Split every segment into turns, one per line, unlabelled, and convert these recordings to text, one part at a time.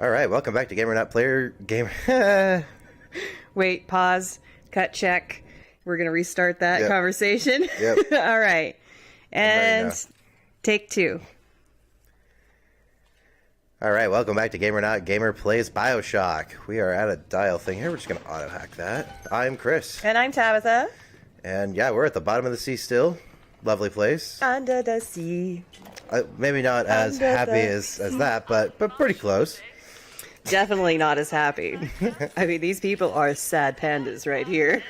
All right, welcome back to Gamer Not Player Gamer.
Wait, pause, cut, check. We're going to restart that conversation.
Yep.
All right. And take two.
All right, welcome back to Gamer Not Gamer Plays Bioshock. We are at a dial thing here. We're just going to auto-hack that. I'm Chris.
And I'm Tabitha.
And yeah, we're at the bottom of the sea still. Lovely place.
Under the sea.
Maybe not as happy as that, but pretty close.
Definitely not as happy. I mean, these people are sad pandas right here.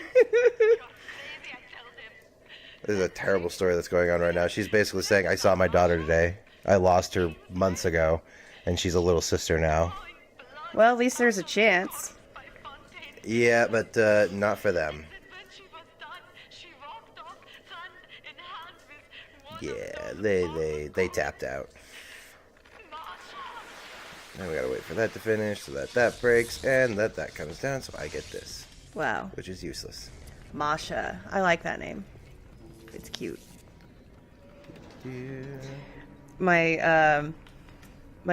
This is a terrible story that's going on right now. She's basically saying, I saw my daughter today. I lost her months ago, and she's a little sister now.
Well, at least there's a chance.
Yeah, but not for them. Yeah, they tapped out. Now we gotta wait for that to finish so that breaks and that comes down so I get this.
Wow.
Which is useless.
Masha. I like that name. It's cute.
Yeah.
My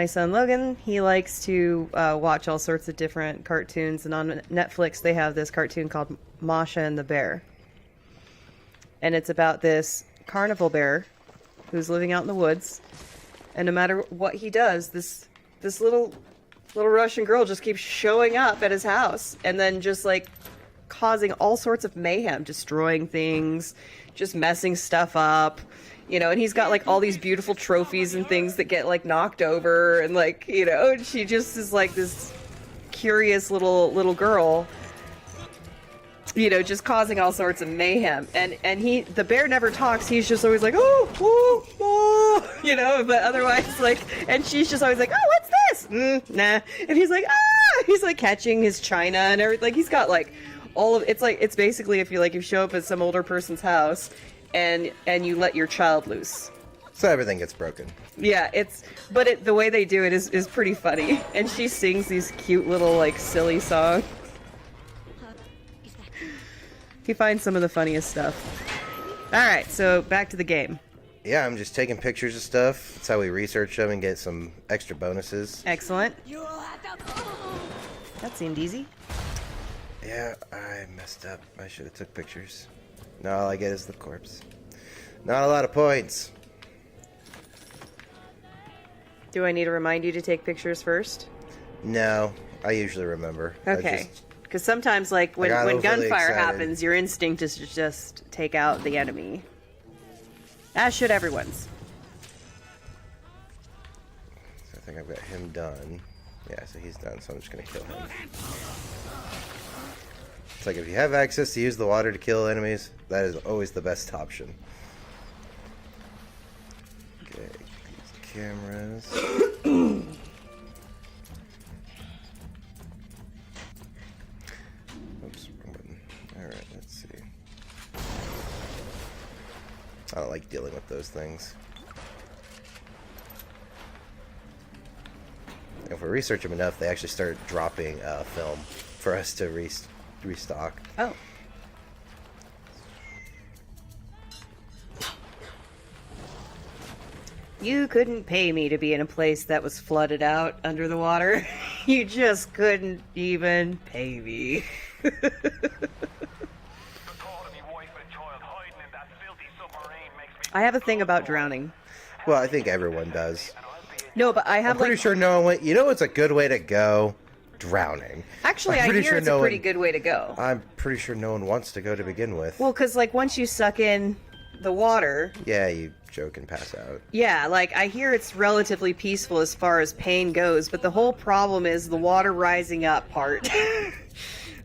son Logan, he likes to watch all sorts of different cartoons, and on Netflix they have this cartoon called Masha and the Bear. And it's about this carnival bear who's living out in the woods, and no matter what he does, this little Russian girl just keeps showing up at his house and then just like causing all sorts of mayhem, destroying things, just messing stuff up, you know, and he's got like all these beautiful trophies and things that get like knocked over, and like, you know, and she just is like this curious little girl, you know, just causing all sorts of mayhem. And the bear never talks. He's just always like, oh, you know, but otherwise, like, and she's just always like, oh, what's this? Nah. And he's like, he's like catching his china and everything. Like, he's got like all of, it's like, it's basically if you show up at some older person's house and you let your child loose.
So everything gets broken.
Yeah, the way they do it is pretty funny. And she sings these cute little, like, silly songs. He finds some of the funniest stuff. Alright, so back to the game.
Yeah, I'm just taking pictures of stuff. That's how we research them and get some extra bonuses.
Excellent. That seemed easy.
Yeah, I messed up. I should have took pictures. Now all I get is the corpse. Not a lot of points.
Do I need to remind you to take pictures first?
No, I usually remember.
Okay. Because sometimes, like, when gunfire happens, your instinct is to just take out the enemy. As should everyone's.
So I think I've got him done. Yeah, so he's done, so I'm just going to kill him. It's like if you have access to use the water to kill enemies, that is always the best option. Okay, these cameras. Oops, wrong button. Alright, let's see. I don't like dealing with those things. If we research them enough, they actually start dropping film for us to restock.
Oh. You couldn't pay me to be in a place that was flooded out under the water. You just couldn't even pay me. I have a thing about drowning.
Well, I think everyone does.
No, but I have
I'm pretty sure no one went, you know what's a good way to go? Drowning.
Actually, I hear it's a pretty good way to go.
I'm pretty sure no one wants to go to begin with.
Well, because, like, once you suck in the water...
Yeah, you choke and pass out.
Yeah, like, I hear it's relatively peaceful as far as pain goes, but the whole problem is the water rising up part.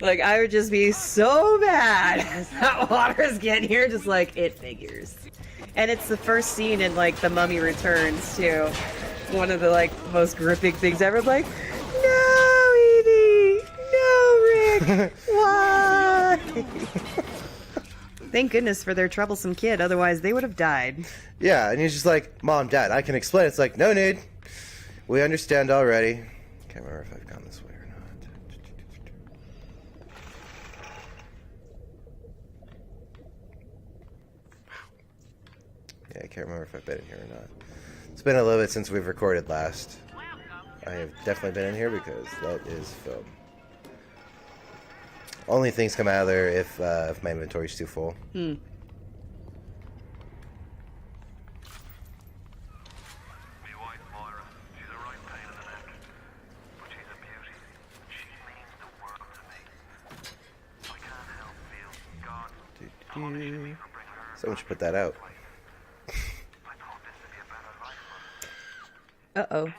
Like, I would just be so mad as that water's getting here, just like, it figures. And it's the first scene in, like, The Mummy Returns, too. One of the, like, most gripping things ever. Like, no, Evie! No, Rick! Why? Thank goodness for their troublesome kid, otherwise they would have died.
Yeah, and he's just like, Mom, Dad, I can explain. It's like, no need. We understand already. Can't remember if I've gone this way or not. Yeah, I can't remember if I've been in here or not. It's been a little bit since we've recorded last. I have definitely been in here because that is film. Only things come out of there if my inventory's too full.
Hmm.
Someone should put that out.
Uh-oh.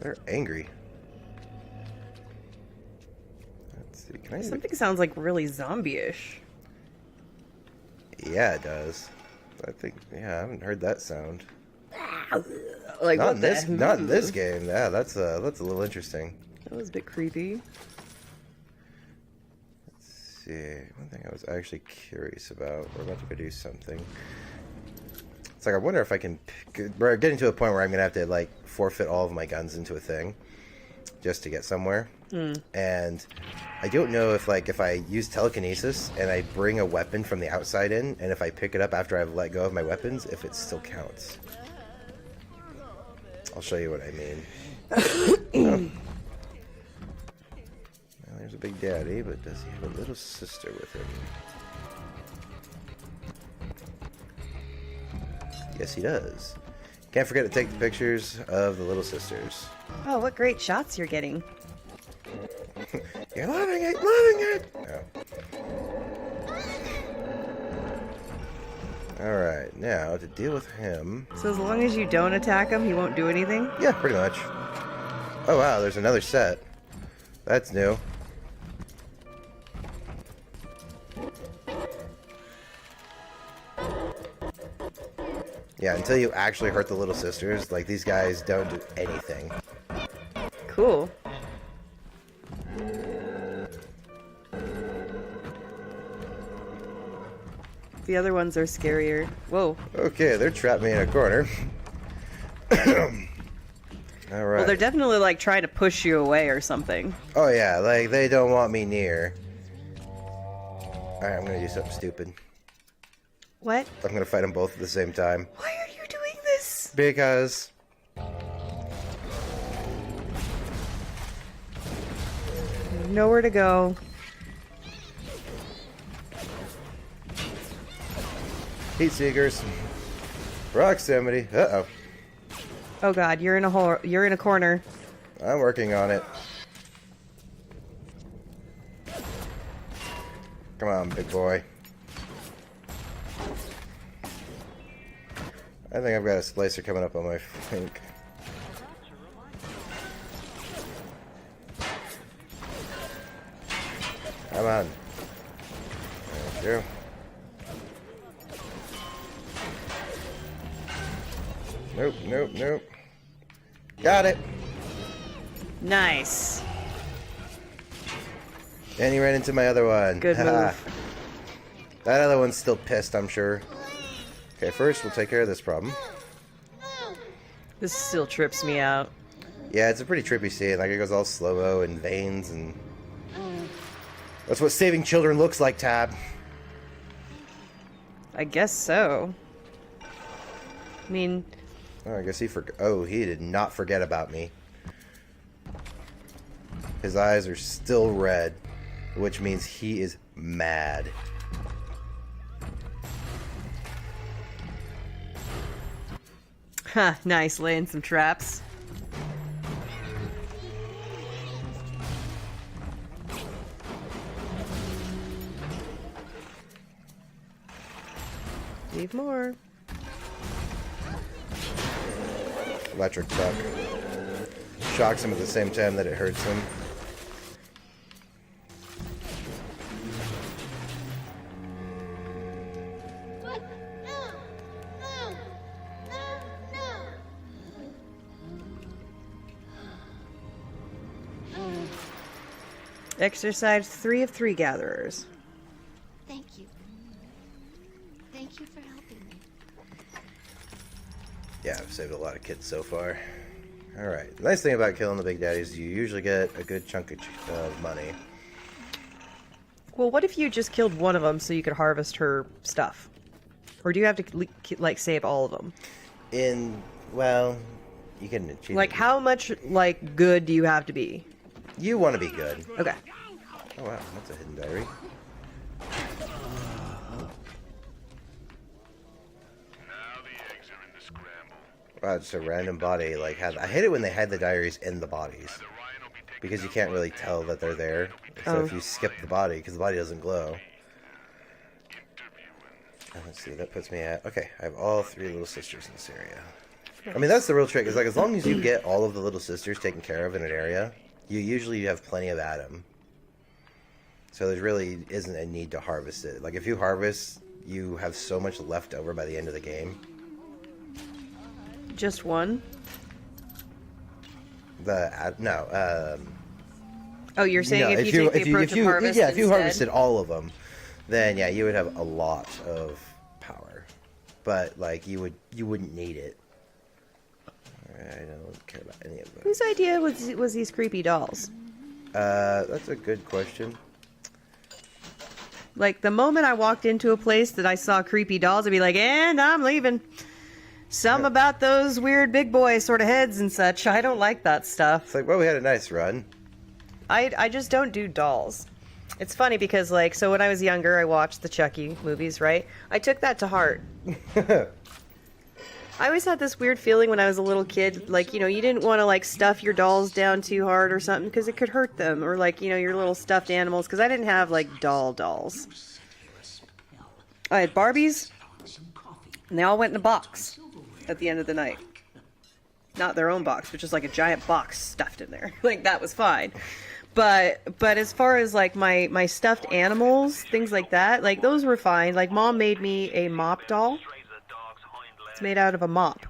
They're angry. Let's see. Can I even...
Something sounds like really zombie-ish.
Yeah, it does. I think. Yeah, I haven't heard that sound.
Like
Not
what
in this.
the?
Not in this game. Yeah, that's a little interesting.
That was a bit creepy.
Let's see. One thing I was actually curious about. We're about to go do something. It's like I wonder if I can. We're getting to a point where I'm gonna have to like forfeit all of my guns into a thing, just to get somewhere. And I don't know if I use telekinesis and I bring a weapon from the outside in, and if I pick it up after I've let go of my weapons, if it still counts. I'll show you what I mean. Oh. Well, there's a big daddy, but does he have a little sister with him? Yes, he does. Can't forget to take the pictures of the little sisters.
Oh, what great shots you're getting.
You're loving it, loving it! Oh. Alright, now to deal with him...
So as long as you don't attack him, he won't do anything?
Yeah, pretty much. Oh wow, there's another set. That's new. Yeah, until you actually hurt the little sisters, like, these guys don't do anything.
Cool. The other ones are scarier. Whoa.
Okay, they're trapped me in a corner. Alright.
Well, they're definitely, like, trying to push you away or something.
Oh yeah, like, they don't want me near. Alright, I'm gonna do something stupid.
What?
I'm gonna fight them both at the same time.
Why are you doing this?
Because...
Nowhere to go.
Heat seekers. Proximity. Uh-oh.
Oh god, you're in a hole. You're in a corner.
I'm working on it. Come on, big boy. I think I've got a splicer coming up on my flank. Come on. Thank you. Nope, nope, nope. Got it.
Nice.
And he ran into my other one.
Good move.
That other one's still pissed, I'm sure. Okay, first we'll take care of this problem.
This still trips me out.
Yeah, it's a pretty trippy scene. Like, it goes all slow-mo and veins, and... That's what saving children looks like, Tab.
I guess so. I mean...
Oh, I guess he forgot. Oh, he did not forget about me. His eyes are still red, which means he is mad.
Huh, nice, laying some traps. Need more.
Electric shock. Shocks him at the same time that it hurts him.
Exercise 3 of 3 gatherers.
Thank you. Thank you for helping me.
Yeah, I've saved a lot of kids so far. Alright, the nice thing about killing the big daddies is you usually get a good chunk of money.
Well, what if you just killed one of them so you could harvest her stuff? Or do you have to, like, save all of them?
Well, you can achieve
Like,
it.
how much, like, good do you have to be?
You want to be good.
Okay.
Oh wow, that's a hidden diary. Wow, it's a random body. Like, I hate it when they hide the diaries in the bodies, because you can't really tell that they're there. So if you skip the body, because the body doesn't glow. Let's see, that puts me at... Okay, I have all 3 little sisters in this area. I mean, that's the real trick, is like, as long as you get all of the little sisters taken care of in an area, you usually have plenty of Adam. So there really isn't a need to harvest it. Like, if you harvest, you have so much left over by the end of the game.
Just one? Oh, you're saying if you take the approach of harvest
if you
instead?
harvested all of them, then yeah, you would have a lot of power. But like you wouldn't need it. I don't care about any of them.
Whose idea was these creepy dolls?
That's a good question.
Like, the moment I walked into a place that I saw creepy dolls, I'd be like, and I'm leaving. Some about those weird big boy sort of heads and such. I don't like that stuff.
It's like, well, we had a nice run.
I just don't do dolls. It's funny because, like, so when I was younger, I watched the Chucky movies, right? I took that to heart. I always had this weird feeling when I was a little kid, like, you know, you didn't want to, like, stuff your dolls down too hard or something because it could hurt them. Or, like, you know, your little stuffed animals, because I didn't have, like, dolls. I had Barbies, and they all went in a box at the end of the night. Not their own box, but just, like, a giant box stuffed in there. Like, that was fine. But as far as, like, my stuffed animals, things like that, like, those were fine. Like, Mom made me a mop doll. It's made out of a mop.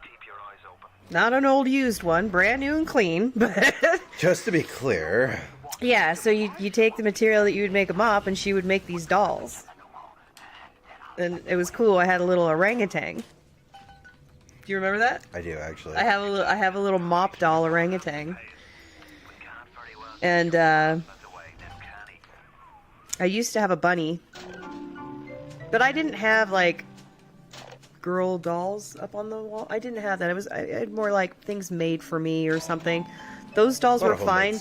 Not an old used one, brand new and clean, but...
Just to be clear.
Yeah, so you take the material that you would make a mop, and she would make these dolls. And it was cool. I had a little orangutan. Do you remember that?
I do, actually.
I have a little mop doll orangutan. And I used to have a bunny. But I didn't have, like, girl dolls up on the wall. I didn't have that. I had more like things made for me or something. Those dolls were fine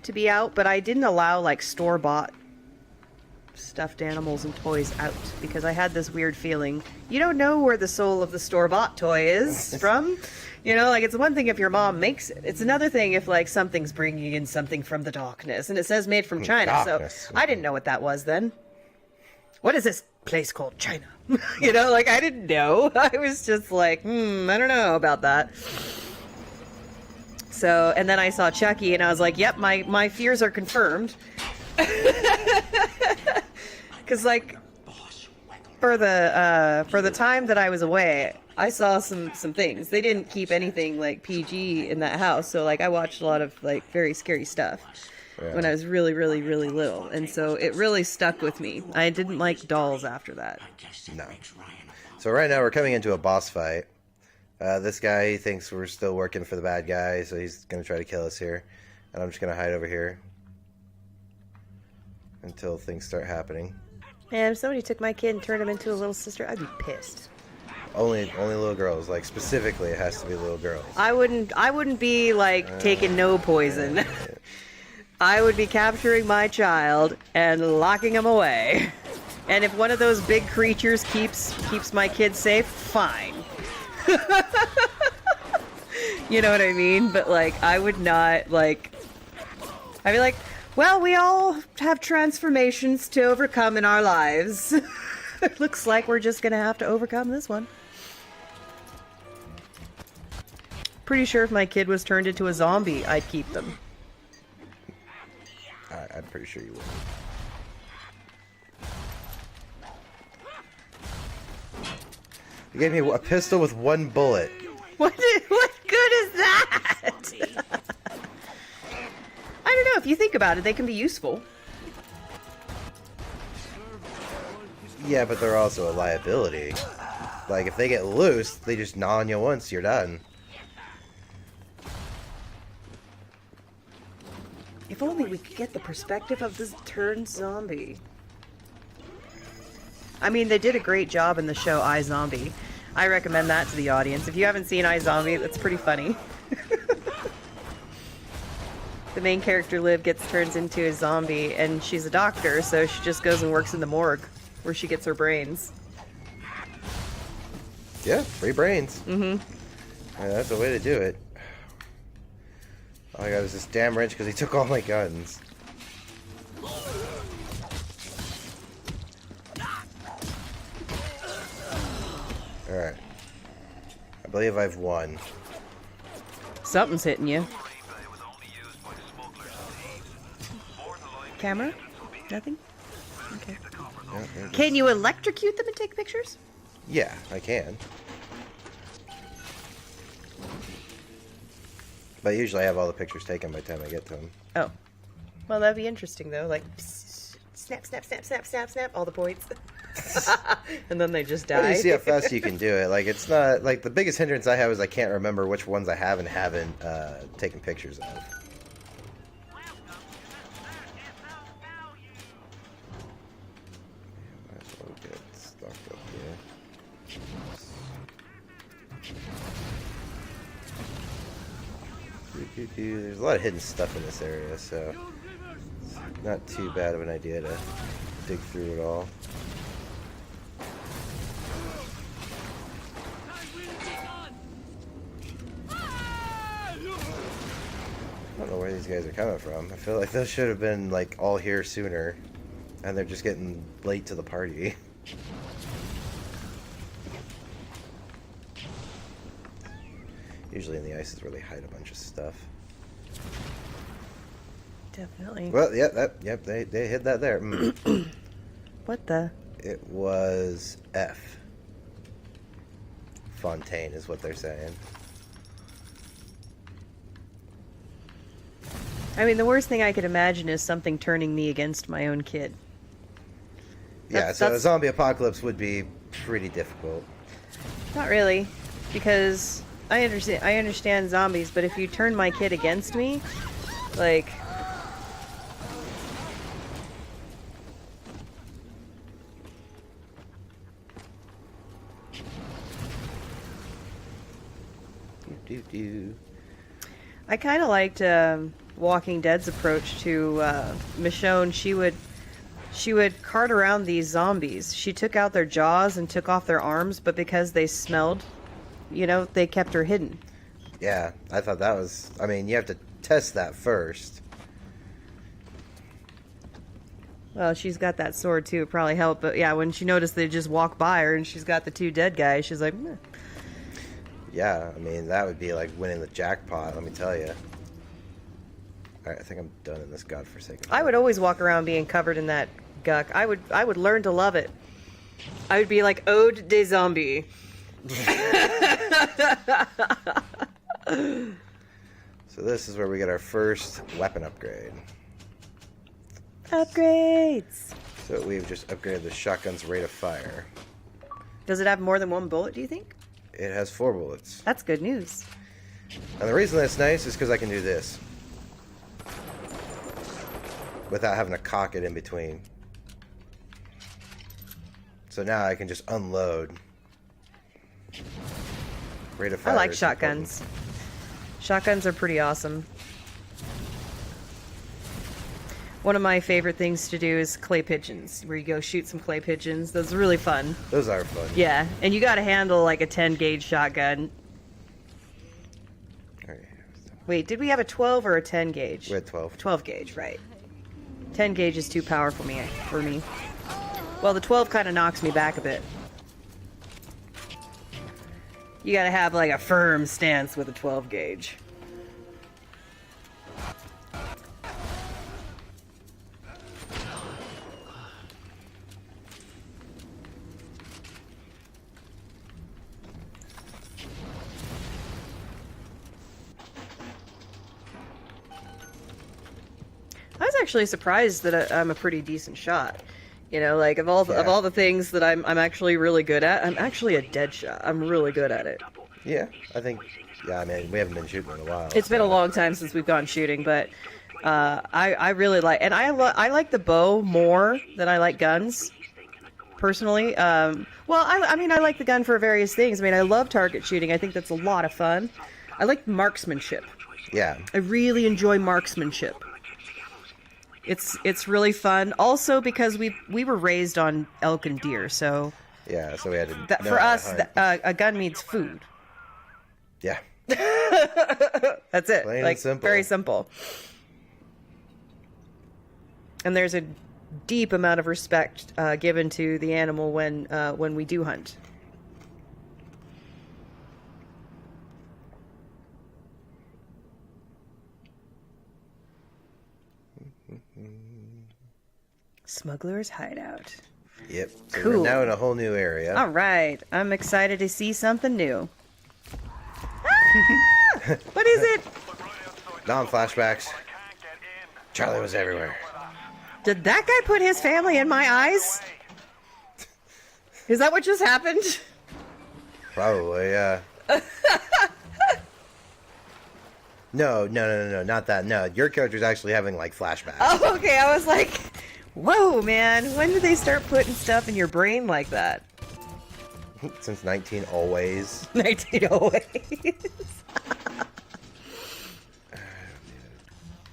to be out, but I didn't allow, like, store-bought stuffed animals and toys out because I had this weird feeling. You don't know where the soul of the store-bought toy is from. You know, like, it's one thing if your mom makes it. It's another thing if, like, something's bringing in something from the darkness and it says made from China. Darkness. So I didn't know what that was then. What is this place called China? You know, like, I didn't know. I was just like, I don't know about that. So, and then I saw Chucky and I was like, yep, my fears are confirmed. Because, like, for the time that I was away, I saw some things. They didn't keep anything, like, PG in that house. So, like, I watched a lot of, like, very scary stuff. Yeah. When I was really, really, really little. And so it really stuck with me. I didn't like dolls after that.
No. So right now we're coming into a boss fight. This guy thinks we're still working for the bad guy, so he's going to try to kill us here. And I'm just going to hide over here until things start happening.
Man, if somebody took my kid and turned him into a little sister, I'd be pissed.
Only little girls. Like, specifically, it has to be little girls.
I wouldn't be, like, taking no poison. I would be capturing my child and locking him away. And if one of those big creatures keeps my kid safe, fine. You know what I mean? But, like, I would not, like... I'd be like, well, we all have transformations to overcome in our lives. It looks like we're just gonna have to overcome this one. Pretty sure if my kid was turned into a zombie, I'd keep them.
I'm pretty sure you would. You gave me a pistol with one bullet.
What good is that? I don't know. If you think about it, they can be useful.
Yeah, but they're also a liability. Like, if they get loose, they just gnaw on you once, you're done.
If only we could get the perspective of this turned zombie. I mean, they did a great job in the show iZombie. I recommend that to the audience. If you haven't seen iZombie, that's pretty funny. The main character, Liv, turns into a zombie, and she's a doctor, so she just goes and works in the morgue, where she gets her brains.
Yeah, free brains.
Mm-hmm.
Yeah, that's a way to do it. All I got is this damn wrench because he took all my guns. Alright. I believe I've won.
Something's hitting you. Camera? Nothing? Okay.
Yeah,
Can you electrocute them and take pictures?
yeah, I can. But usually I have all the pictures taken by the time I get to them.
Oh. Well, that'd be interesting, though. Like, snap, snap, snap, snap, snap, snap, all the points. And then they just die.
Well, you see how fast you can do it. Like, it's not... Like, the biggest hindrance I have is I can't remember which ones I have and haven't taken pictures of. Might as well get stocked up here. There's a lot of hidden stuff in this area, so it's not too bad of an idea to dig through it all. I don't know where these guys are coming from. I feel like those should have been like all here sooner, and they're just getting late to the party. Usually in the ice is where they hide a bunch of stuff.
Definitely.
Well, yep, they hid that there.
What the?
It was F. Fontaine is what they're saying.
I mean, the worst thing I could imagine is something turning me against my own kid.
Yeah, so a zombie apocalypse would be pretty difficult.
Not really, because I understand zombies, but if you turn my kid against me, like... I kind of liked Walking Dead's approach to Michonne. She would cart around these zombies. She took out their jaws and took off their arms, but because they smelled, you know, they kept her hidden.
Yeah, I thought that was... I mean, you have to test that first.
Well, she's got that sword too. It probably helped. But yeah, when she noticed they just walk by her and she's got the two dead guys, she's like, meh.
Yeah, I mean, that would be like winning the jackpot, let me tell you. Alright, I think I'm done in this godforsaken.
I would always walk around being covered in that guck. I would learn to love it. I would be like Ode des Zombies.
So this is where we get our first weapon upgrade.
Upgrades!
So we've just upgraded the shotgun's rate of fire.
Does it have more than one bullet, do you think?
It has 4 bullets.
That's good news.
And the reason that's nice is because I can do this. Without having to cock it in between. So now I can just unload. Rate of fire.
I like
is
shotguns.
important.
Shotguns are pretty awesome. One of my favorite things to do is clay pigeons, where you go shoot some clay pigeons. Those are really fun.
Those are fun.
Yeah, and you gotta handle like a 10 gauge shotgun.
Alright.
Wait, did we have a 12 or a 10 gauge?
We had 12.
12 gauge, right. 10 gauge is too powerful for me. Well, the 12 kind of knocks me back a bit. You gotta have like a firm stance with a 12 gauge. I was actually surprised that I'm a pretty decent shot. You know, like of all the things that I'm actually really good at, I'm actually a dead shot. I'm really good at it.
Yeah, I think. Yeah, I mean, we haven't been shooting in a while.
It's been a long time since we've gone shooting, but I really like, and I like the bow more than I like guns. personally. Well, I mean, I like the gun for various things. I mean, I love target shooting. I think that's a lot of fun. I like marksmanship.
Yeah.
I really enjoy marksmanship. It's really fun. Also, because we were raised on elk and deer, so
Yeah, so we had to.
that,
know
for
how to
us,
hunt.
a gun means food.
Yeah.
That's it.
Plain and
like
simple.
very simple. And there's a deep amount of respect given to the animal when we do hunt. Smuggler's hideout.
Yep. So
Cool.
we're now in a whole new area.
All right, I'm excited to see something new. Ah! What is it?
Non-flashbacks. Charlie was everywhere.
Did that guy put his family in my eyes? Is that what just happened?
Probably, yeah. No, not that. No, your character's actually having, like, flashbacks.
Oh, okay. I was like, whoa, man. When did they start putting stuff in your brain like that?
Since 19 always.
1908.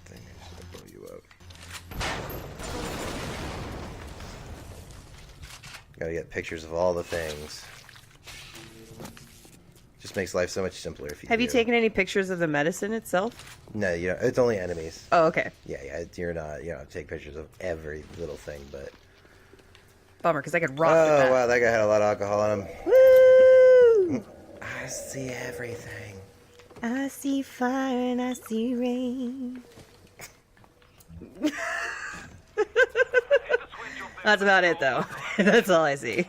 Thing I should blow you up. Gotta get pictures of all the things. Just makes life so much simpler if you
Have you
do.
taken any pictures of the medicine itself?
No, you know, it's only enemies.
Oh, okay.
Yeah, you're not, you know, take pictures of every little thing, but...
Bummer, because I could rock with
Oh,
that.
wow, that guy had a lot of alcohol on him.
Woo!
I see everything.
I see fire and I see rain. That's about it, though. That's all I see.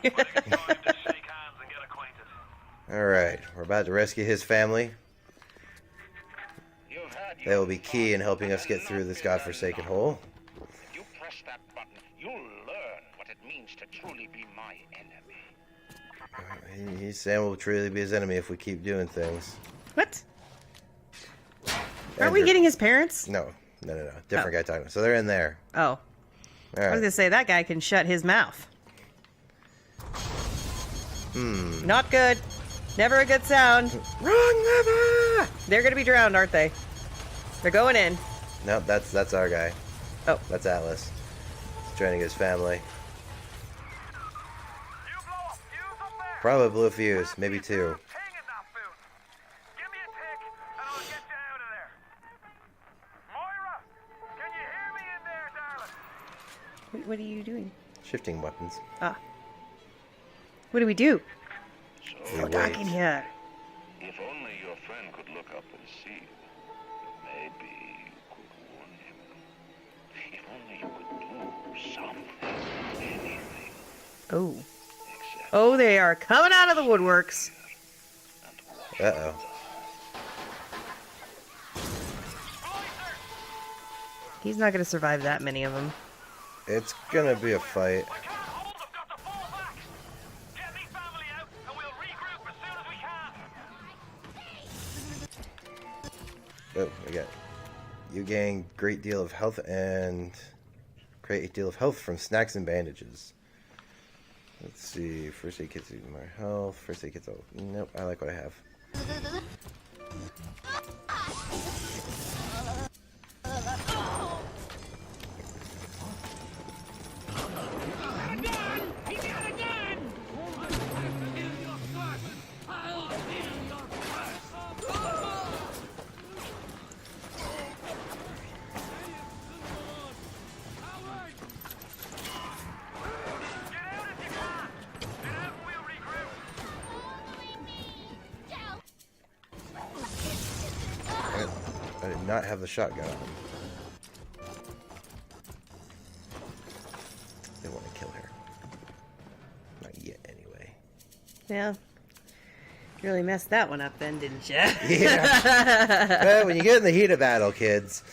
Alright, we're about to rescue his family. They will be key in helping us get through this godforsaken hole.
You press that button, you'll learn what it means to truly be my enemy.
He's saying we'll truly be his enemy if we keep doing things.
What? Aren't we getting his parents?
No. Different guy talking. So they're in there.
Oh. I was
Alright.
gonna say, that guy can shut his mouth. Not good. Never a good sound.
Wrong lever!
They're gonna be drowned, aren't they? They're going in.
Nope, that's our guy.
Oh.
That's Atlas. He's trying to get his family. Probably blew a fuse, maybe two.
What are you doing?
Shifting weapons.
Ah. What do we do?
We
Oh, dark in
wait.
here.
If only your friend could look up and see. Maybe you could warn him. If only you could do something, anything.
Oh.
Except
Oh, they are coming out of the woodworks.
Uh-oh.
He's not gonna survive that many of them.
It's gonna be a fight. Oh, we got... You gain great deal of health and... Great deal of health from snacks and bandages. Let's see. First aid kit's even more health. First aid kit's... Oh, nope, I like what I have. I did not have the shotgun on. They want to kill her. Not yet, anyway.
Yeah. You really messed that one up then, didn't you?
Yeah. Well, when you get in the heat of battle, kids.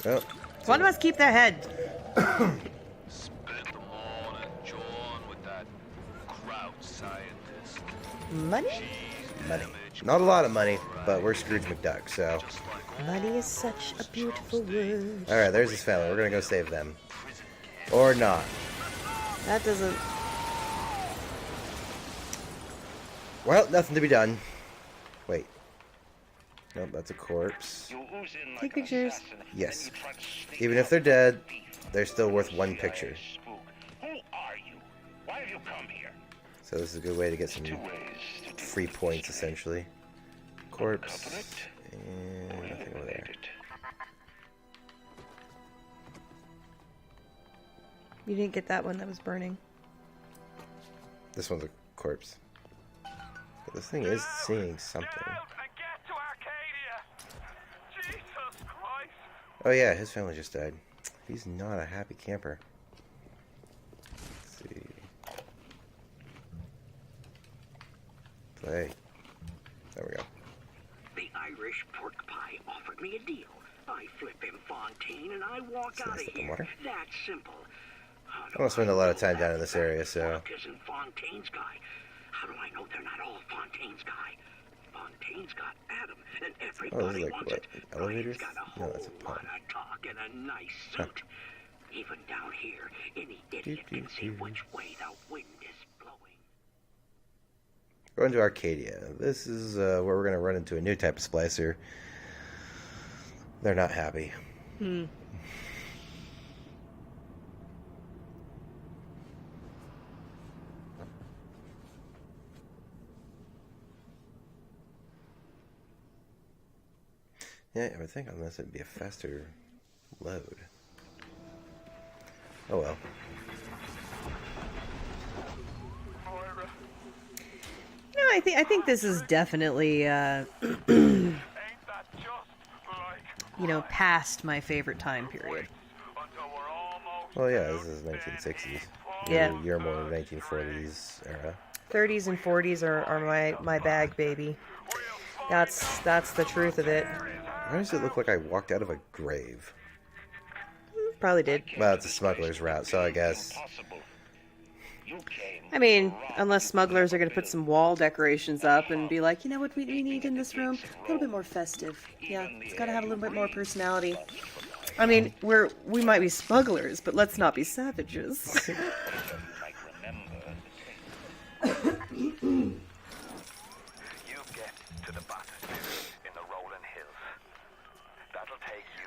Oh,
One of us keep that head.
spent the morning jawing with that crowd scientist.
Money?
money. Not a lot of money, but we're Scrooge McDuck, so.
Money is such a beautiful word.
Alright, there's his family. We're gonna go save them. Or not.
That doesn't
Well, nothing to be done. Wait. Nope, that's a corpse.
You ooze in
Take
like an
pictures.
assassin, and
Yes.
you try to sneak
Even
out
if they're
with
dead,
your teeth.
they're still worth
You
one
CIA
picture.
spook. Who are you? Why have you come here?
So this is a good way to get some
Two ways to deal
free
with
points,
mystery.
essentially. Corpse.
Uncover it,
And
or
nothing over
eliminate
there.
it.
You didn't get that one that was burning.
This one's a corpse. But this thing is seeing something. Oh yeah, his family just died. He's not a happy camper. Let's see. Play. There we go.
The Irish pork pie offered me a deal. I flip him Fontaine and I walk
Some
out of
nice looking
here.
water.
That's simple. How do
I don't spend a lot of time
know
down in this area, so
Mark isn't Fontaine's guy? How do I know they're not all Fontaine's guy? Fontaine's got Adam, and
oh, this
everybody
is like
wants
what?
it.
Elevators?
Brian's got a
No,
whole
that's a
lot
pond.
of talk and a nice suit. Even down here, any idiot can see which way the wind is blowing.
Going to Arcadia. This is where we're going to run into a new type of splicer. They're not happy. Yeah, I would think on this it'd be a faster load. Oh well.
No, I think this is definitely you know, past my favorite time period.
Well, yeah, this is 1960s.
Yeah.
You're more 1940s era.
30s and 40s are my bag, baby. That's the truth of it.
Why does it look like I walked out of a grave?
Probably did.
Well, it's a smuggler's route, so I guess.
I mean, unless smugglers are going to put some wall decorations up and be like, you know what we need in this room? A little bit more festive. Yeah, it's got to have a little bit more personality. I mean, we might be smugglers, but let's not be savages.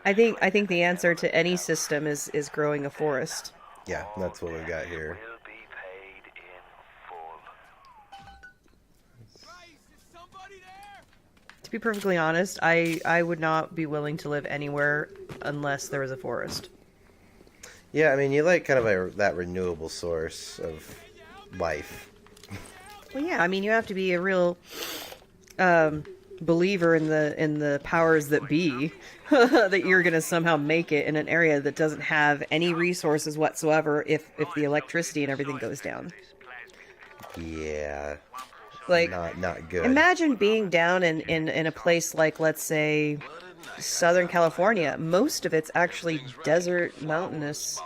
I think the answer to any system is growing a forest.
Yeah, that's what we've got here.
To be perfectly honest, I would not be willing to live anywhere unless there was a forest.
Yeah, I mean, you like kind of that renewable source of life.
Well, yeah, I mean, you have to be a real believer in the powers that be that you're going to somehow make it in an area that doesn't have any resources whatsoever if the electricity and everything goes down.
Yeah.
Like,
Not good.
imagine being down in a place like, let's say, Southern California. Most of it's actually desert, mountainous,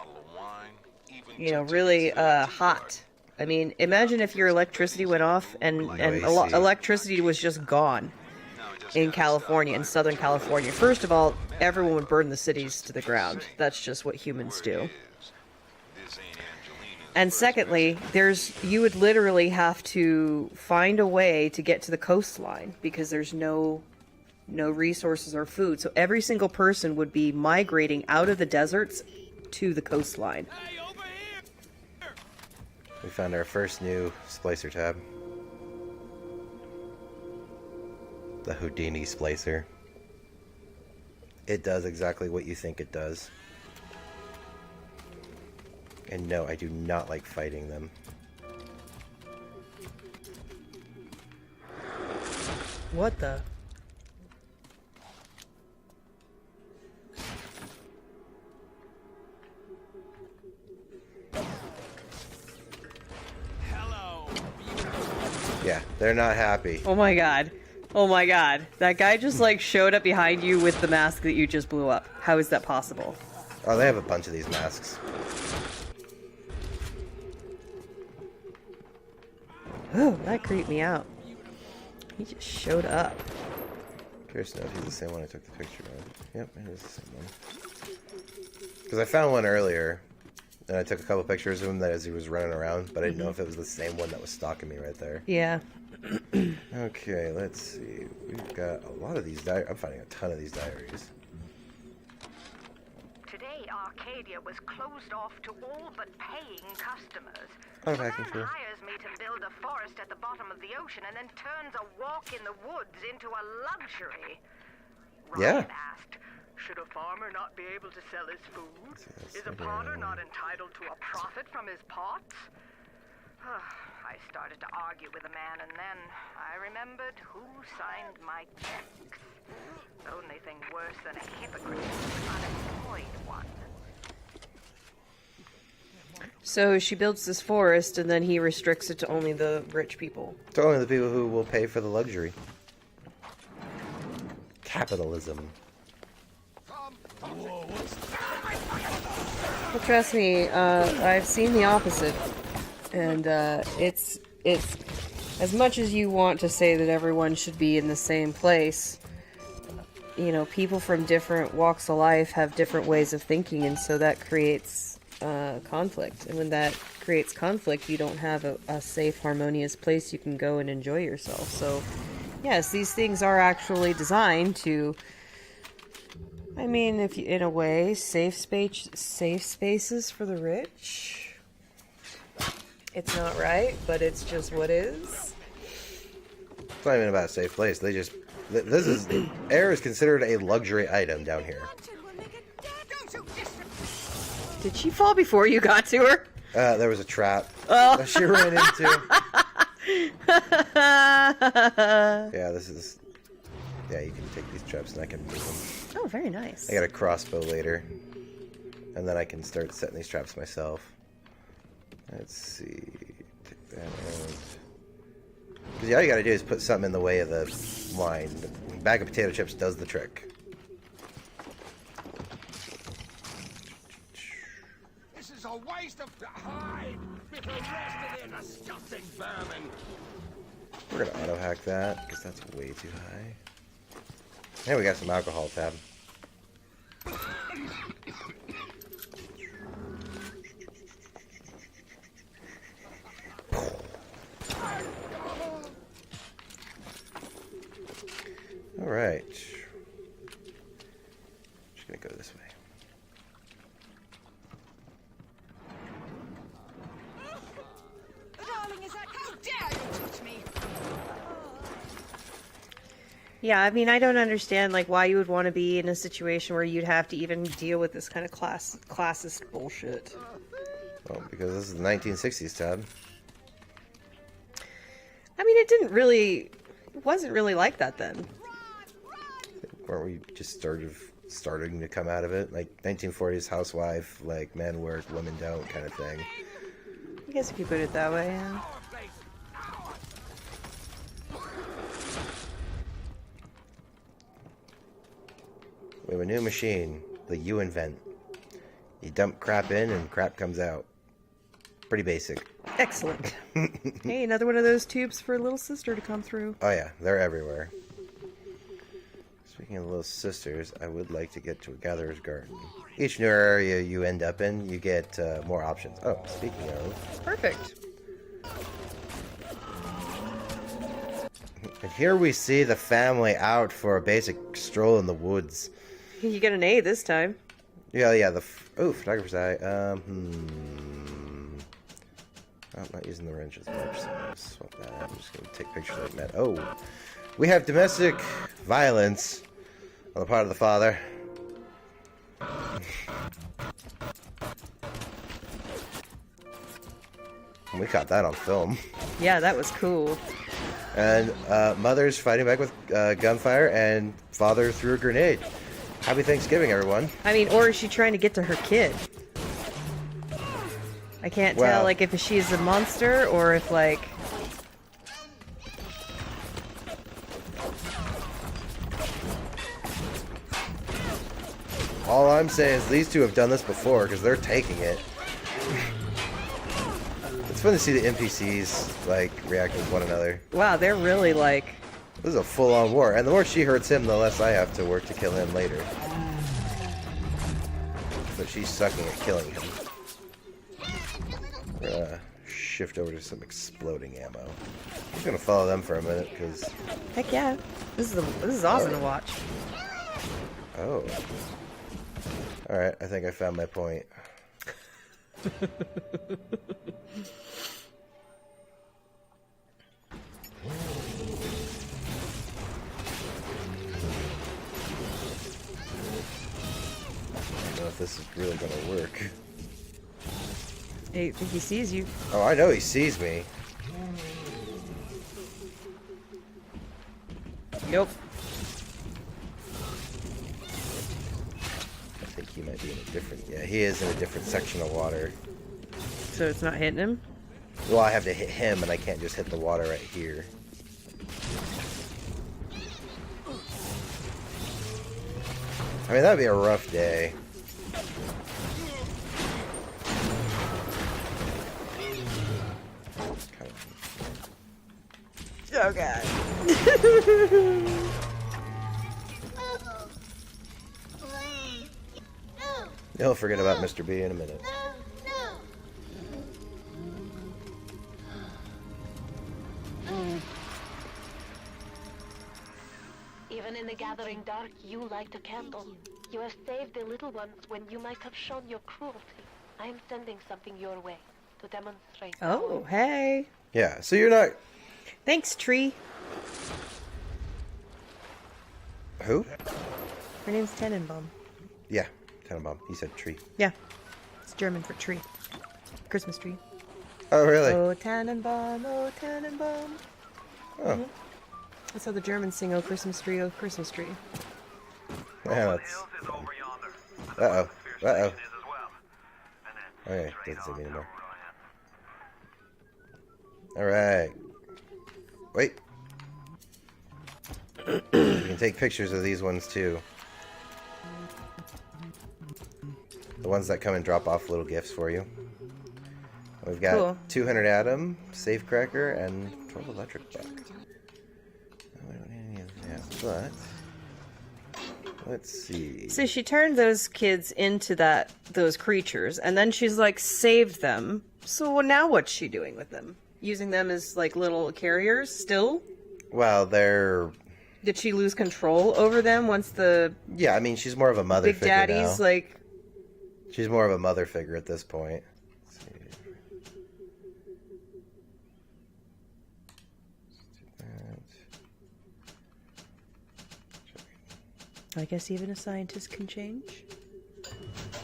you know, really hot. I mean, imagine if your electricity went off and
AC.
electricity was just gone in California, in Southern California. First of all, everyone would burn the cities to the ground. That's just what humans do. And secondly, you would literally have to find a way to get to the coastline because there's no resources or food. So every single person would be migrating out of the deserts to the coastline.
We found our first new splicer tab. The Houdini splicer. It does exactly what you think it does. And no, I do not like fighting them.
What the?
Yeah, they're not happy.
Oh my god. Oh my god. That guy just like showed up behind you with the mask that you just blew up. How is that possible?
Oh, they have a bunch of these masks.
Oh, that creeped me out. He just showed up.
Curious to know if he's the same one I took the picture of. Yep, it is the same one. Because I found one earlier, and I took a couple pictures of him as he was running around, but I didn't know if it was the same one that was stalking me right there.
Yeah.
Okay, let's see. We've got a lot of these diaries. I'm finding a ton of these diaries.
Today, Arcadia was closed off to all but paying customers.
Oh,
A man
vacuum tool.
hires me to build a forest at the bottom of the ocean and then turns a walk in the woods into a luxury.
Yeah.
Ryan asked, should a farmer not be able to sell his food?
Yes,
Is a
okay.
potter not entitled to a profit from his pots? I started to argue with the man, and then I remembered who signed my checks. The only thing worse than a hypocrite is an unemployed one.
So she builds this forest, and then he restricts it to only the rich people.
It's only the people who will pay for the luxury. Capitalism.
Well, trust me, I've seen the opposite, and it's as much as you want to say that everyone should be in the same place. You know, people from different walks of life have different ways of thinking, and so that creates conflict. And when that creates conflict, you don't have a safe, harmonious place you can go and enjoy yourself. So, yes, these things are actually designed to. I mean, if you, in a way, safe spaces for the rich. It's not right, but it's just what is.
It's not even about a safe place. They just this is air is considered a luxury item down here.
Did she fall before you got to her?
There was a trap
Oh.
that she ran into. Yeah, this is. Yeah, you can take these traps and I can move them.
Oh, very nice.
I got a crossbow later, and then I can start setting these traps myself. Let's see. Take that out. Because all you gotta do is put something in the way of the line. The bag of potato chips does the trick.
This is a waste of time. With the rest of their disgusting vermin.
We're gonna auto hack that because that's way too high. And we got some alcohol tab. All right. Just gonna go this way.
Darling, is that how dare you touch me?
Yeah, I mean, I don't understand like why you would want to be in a situation where you'd have to even deal with this kind of classist bullshit.
Well, because this is the 1960s, Tab.
I mean, it wasn't really like that then.
Weren't we just starting to come out of it? Like 1940s housewife, like men work, women don't kind of thing.
I guess if you put it that way, yeah.
We have a new machine, the U invent. You dump crap in and crap comes out. Pretty basic.
Excellent. Hey, another one of those tubes for little sister to come through.
Oh yeah, they're everywhere. Speaking of little sisters, I would like to get to a gatherer's garden. Each new area you end up in, you get more options. Oh, speaking of...
Perfect.
And here we see the family out for a basic stroll in the woods.
You get an A this time.
Yeah, photographer's eye. I'm not using the wrench as much, so I'll swap that. I'm just going to take pictures like that. Oh, we have domestic violence on the part of the father. We caught that on film.
Yeah, that was cool.
And mother's fighting back with gunfire, and father threw a grenade. Happy Thanksgiving, everyone.
I mean, or is she trying to get to her kid? I can't tell,
Well-
like, if she's a monster or if, like...
All I'm saying is these two have done this before because they're taking it. It's fun to see the NPCs like react with one another.
Wow, they're really, like...
This is a full-on war, and the more she hurts him, the less I have to work to kill him later. But she's sucking at killing him. shift over to some exploding ammo. I'm just gonna follow them for a minute because.
Heck yeah. This is awesome to watch.
Oh. All right. I think I found my point. I don't know if this is really gonna work.
I think he sees you.
Oh, I know he sees me.
Nope.
I think he might be in a different. Yeah, he is in a different section of water.
So it's not hitting him?
Well, I have to hit him, and I can't just hit the water right here. I mean, that'd be a rough day.
Oh god.
He'll forget about Mr. B in a minute.
Even in the gathering dark, you light a candle. You have saved the little ones when you might have shown your cruelty. I am sending something your way to demonstrate.
Oh, hey.
Yeah, so you're not...
Thanks, Tree.
Who?
Her name's Tannenbaum.
Yeah, Tannenbaum. He said tree.
Yeah. It's German for tree. Christmas tree.
Oh, really?
Oh, Tannenbaum, oh, Tannenbaum.
Oh.
That's how the Germans sing, oh, Christmas tree, oh, Christmas tree.
Yeah, that's... Uh-oh. Uh-oh. Okay, doesn't say me anymore. Alright. Wait. You can take pictures of these ones too. The ones that come and drop off little gifts for you. We've got
Cool.
200 Atom, Safecracker, and 12 Electric Buck. I don't need any of that, but... Let's see.
So she turned those kids into those creatures, and then she's like saved them. So now what's she doing with them? Using them as like little carriers still?
Well, they're...
Did she lose control over them once the
Yeah, I mean, she's more of a mother
Big
figure
Daddy's
now.
like...
She's more of a mother figure at this point. Let's see.
I guess even a scientist can change.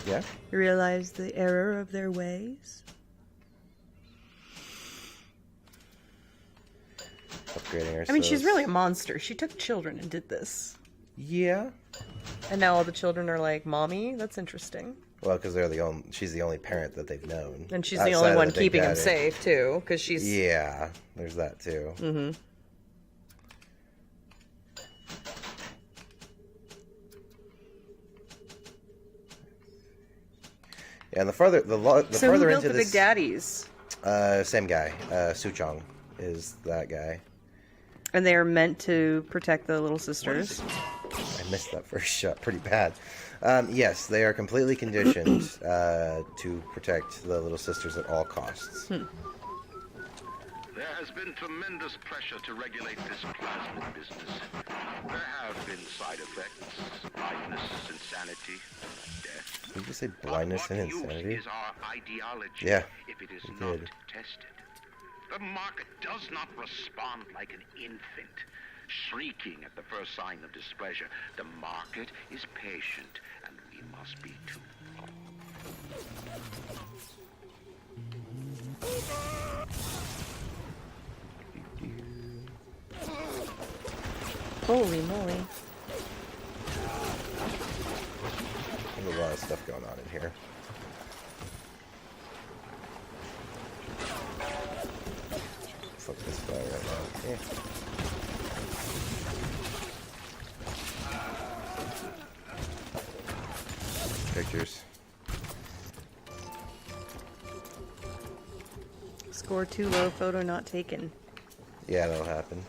Yeah.
Realize the error of their ways.
Upgrading ourselves.
I mean, she's really a monster. She took children and did this.
Yeah.
And now all the children are like, Mommy? That's interesting.
Well, because she's the only parent that they've known.
And she's the
outside
only
of
one
the Big
keeping him
Daddy.
safe, too. Because she's...
Yeah, there's that, too.
Mm-hmm.
Yeah, and the farther
So
farther
who built
into
the
this,
Big Daddies?
Same guy, Suchong is that guy.
And they are meant to protect the little sisters.
I missed that first shot pretty bad. Yes, they are completely conditioned to protect the little sisters at all costs.
There has been tremendous pressure to regulate this plasmid business. There have been side effects, blindness, insanity, death.
Did you say blindness and
But what
insanity?
use is our ideology
Yeah,
if it is
it
not
did.
tested. The market does not respond like an infant, shrieking at the first sign of displeasure. The market is patient, and we must be too.
Holy moly.
There's a lot of stuff going on in here. Fuck this guy right now. Eh. Pictures.
Score too low, photo not taken.
Yeah, that'll happen.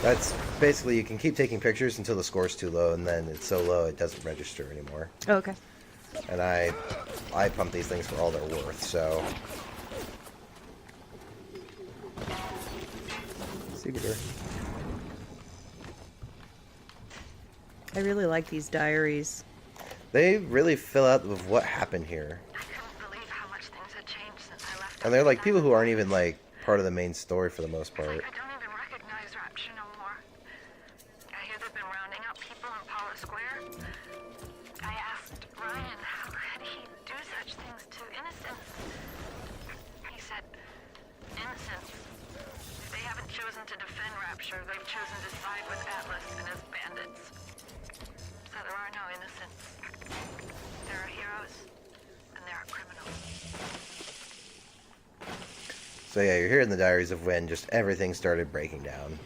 That's basically, you can keep taking pictures until the score's too low, and then it's so low it doesn't register anymore.
Oh, okay.
And I pump these things for all they're worth, so... Super.
I really like these diaries.
They really fill out with what happened here.
I couldn't believe how much things had changed since I left.
And they're like people who aren't even like part of the main story for the most part.
I don't even recognize Rapture no more. I hear they've been rounding up people in Paula Square. I asked Ryan how could he do such things to innocents. He said, innocents. They haven't chosen to defend Rapture. They've chosen to side with Atlas and his bandits. So there are no innocents. There are heroes, and there are criminals.
So yeah, you're hearing the diaries of when just everything started breaking down.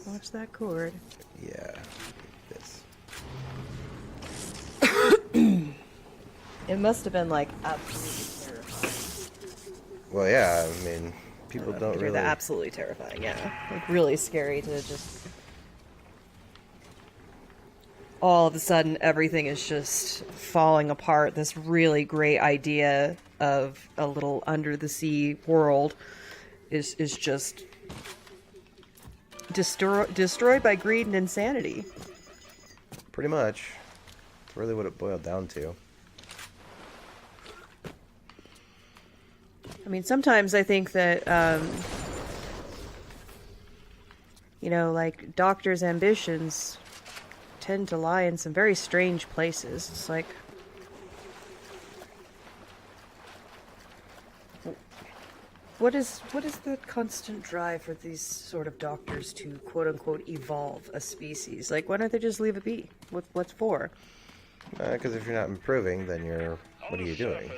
Watch that cord.
Yeah. This.
It must have been like absolutely terrifying.
Well, yeah, I mean, people don't really...
That absolutely terrifying, yeah. Like really scary to just... All of a sudden, everything is just falling apart. This really great idea of a little under-the-sea world is just destroyed by greed and insanity.
Pretty much. That's really what it boiled down to.
I mean, sometimes I think that, you know, like, doctors' ambitions tend to lie in some very strange places. It's like... What is the constant drive for these sort of doctors to quote-unquote evolve a species? Like, why don't they just leave it be? What's for?
Because if you're not improving, then you're... What are you doing?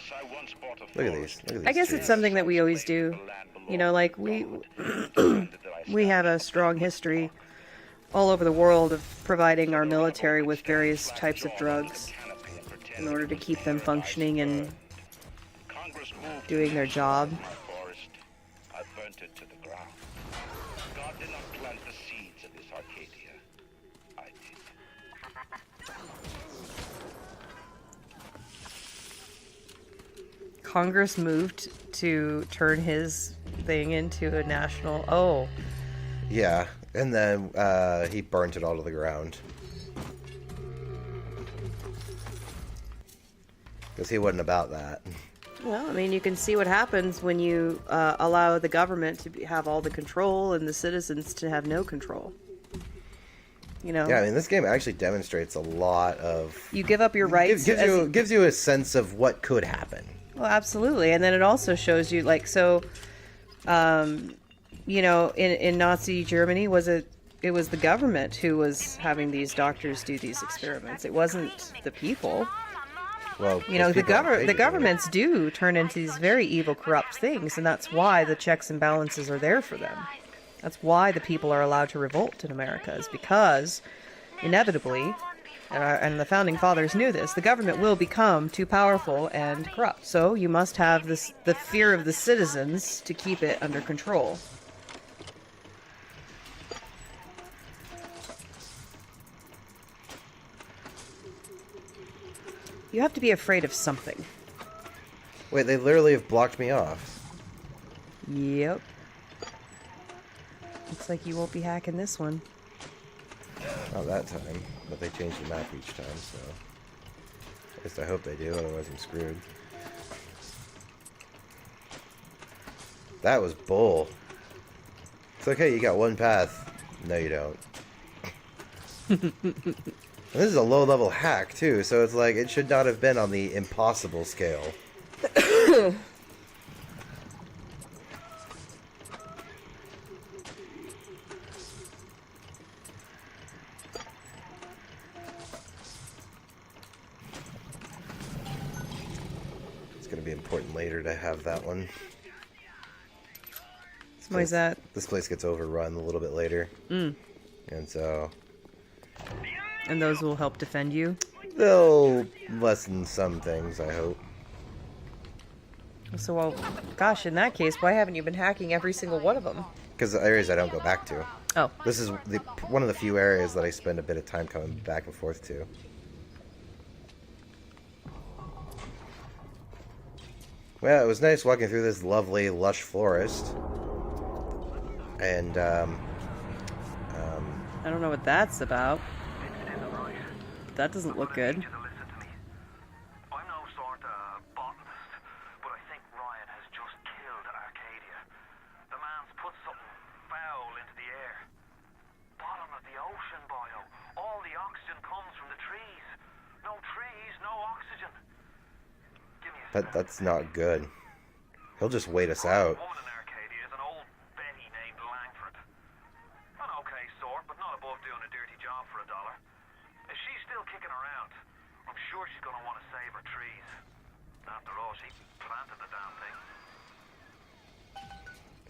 Look at these. Look at these
I guess
trees.
it's something that we always do. You know, like, we have a strong history all over the world of providing our military with various types of drugs in order to keep them functioning and doing their job.
I burnt it to the ground. God did not plant the seeds of this Arcadia. I did.
Congress moved to turn his thing into a national... Oh.
Yeah, and then he burnt it all to the ground. Because he wasn't about that.
Well, I mean, you can see what happens when you allow the government to have all the control and the citizens to have no control. You know?
Yeah, I mean, this game actually demonstrates a lot of...
You give up your rights...
Gives you a sense of what could happen.
Well, absolutely. And then it also shows you, like, so... you know, in Nazi Germany, it was the government who was having these doctors do these experiments. It wasn't the people.
Well,
you know, the governments do turn into these very evil, corrupt things, and that's why the checks and balances are there for them. That's why the people are allowed to revolt in America, is because, inevitably, and the Founding Fathers knew this, the government will become too powerful and corrupt. So you must have the fear of the citizens to keep it under control. You have to be afraid of something.
Wait, they literally have blocked me off.
Yep. Looks like you won't be hacking this one.
Not that time, but they change the map each time, so... At least I hope they do, otherwise I'm screwed. That was bull. It's like, hey, you got one path. No, you don't. And this is a low-level hack, too, so it's like, it should not have been on the impossible scale. It's going to be important later to have that one.
Why is that?
This place gets overrun a little bit later.
Mm.
And so...
And those will help defend you?
They'll lessen some things, I hope.
So, well, gosh, in that case, why haven't you been hacking every single one of them?
Because the areas I don't go back to.
Oh.
This is one of the few areas that I spend a bit of time coming back and forth to. Well, it was nice walking through this lovely, lush forest. And,
I don't know what that's about. That doesn't look good.
I'm no sort of botanist, but I think Ryan has just killed Arcadia. The man's put something foul into the air. Bottom of the ocean, Bio. All the oxygen comes from the trees. No trees, no oxygen. Give me a
that's not good. He'll just wait us out.
woman in Arcadia is an old Betty named Langford. An okay sort, but not above doing a dirty job for $1. If she's still kicking around, I'm sure she's going to want to save her trees. After all, she planted the damn thing.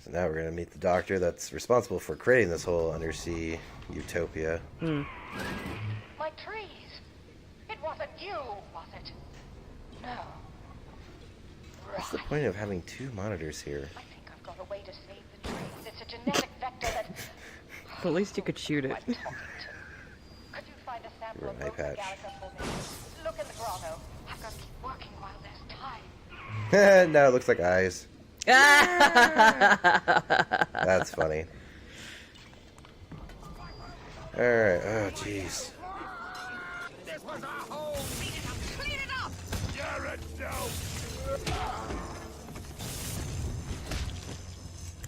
So now we're going to meet the doctor that's responsible for creating this whole undersea utopia.
My trees. It wasn't you, was it? No.
What's the point of having 2 monitors here?
I think I've got a way to save the trees. It's a genetic vector that...
But at least you could shoot it.
I'm talking to. Could you find a sample
You're
of
an eye
Rosa
patch.
gallica for me? Look in the grotto. I've got to keep working while there's time.
No, it looks like eyes. That's funny. Alright, oh jeez.
This was our home. Clean it up. You're a dope.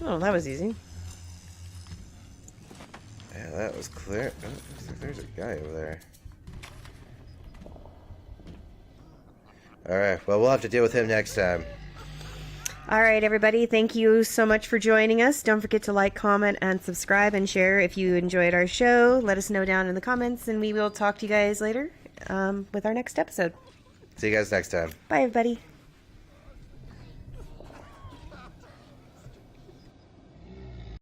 Oh, that was easy.
Yeah, that was clear. Oh, looks like there's a guy over there. Alright, well, we'll have to deal with him next time.
All right, everybody. Thank you so much for joining us. Don't forget to like, comment, and subscribe and share if you enjoyed our show. Let us know down in the comments, and we will talk to you guys later with our next episode.
See you guys next time.
Bye, everybody.